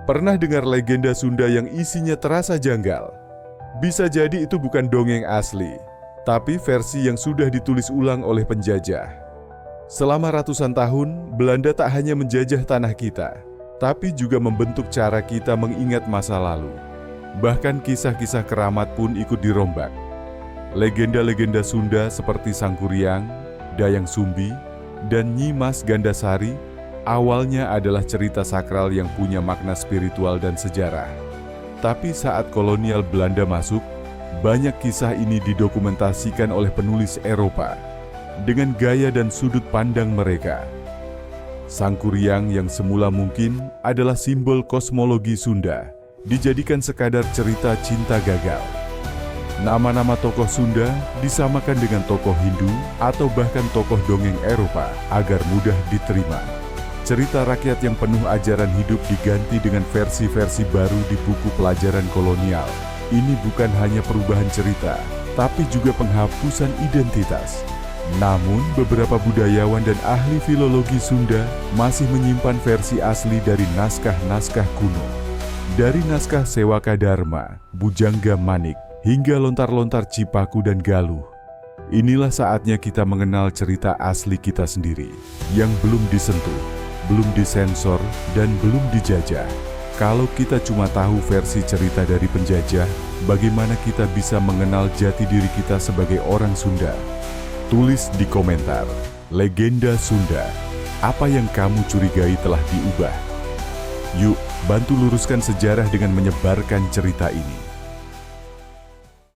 Pernah dengar legenda Sunda yang isinya terasa janggal? Bisa jadi itu bukan dongeng asli, tapi versi yang sudah ditulis ulang oleh penjajah. Selama ratusan tahun, Belanda tak hanya menjajah tanah kita, tapi juga membentuk cara kita mengingat masa lalu. Bahkan kisah-kisah keramat pun ikut dirombak. Legenda-legenda Sunda seperti Sangkuriang, Dayang Sumbi, dan Nyi Mas Gandasari awalnya adalah cerita sakral yang punya makna spiritual dan sejarah. Tapi saat kolonial Belanda masuk, banyak kisah ini didokumentasikan oleh penulis Eropa dengan gaya dan sudut pandang mereka. Sangkuriang yang semula mungkin adalah simbol kosmologi Sunda, dijadikan sekadar cerita cinta gagal. Nama-nama tokoh Sunda disamakan dengan tokoh Hindu atau bahkan tokoh dongeng Eropa agar mudah diterima. Cerita rakyat yang penuh ajaran hidup diganti dengan versi-versi baru di buku pelajaran kolonial. Ini bukan hanya perubahan cerita, tapi juga penghapusan identitas. Namun, beberapa budayawan dan ahli filologi Sunda masih menyimpan versi asli dari naskah-naskah kuno. Dari naskah Sewaka Dharma, Bujangga Manik, hingga lontar-lontar Cipaku dan Galuh. Inilah saatnya kita mengenal cerita asli kita sendiri, yang belum disentuh, belum disensor, dan belum dijajah. Kalau kita cuma tahu versi cerita dari penjajah, bagaimana kita bisa mengenal jati diri kita sebagai orang Sunda? Tulis di komentar, legenda Sunda, apa yang kamu curigai telah diubah? Yuk, bantu luruskan sejarah dengan menyebarkan cerita ini.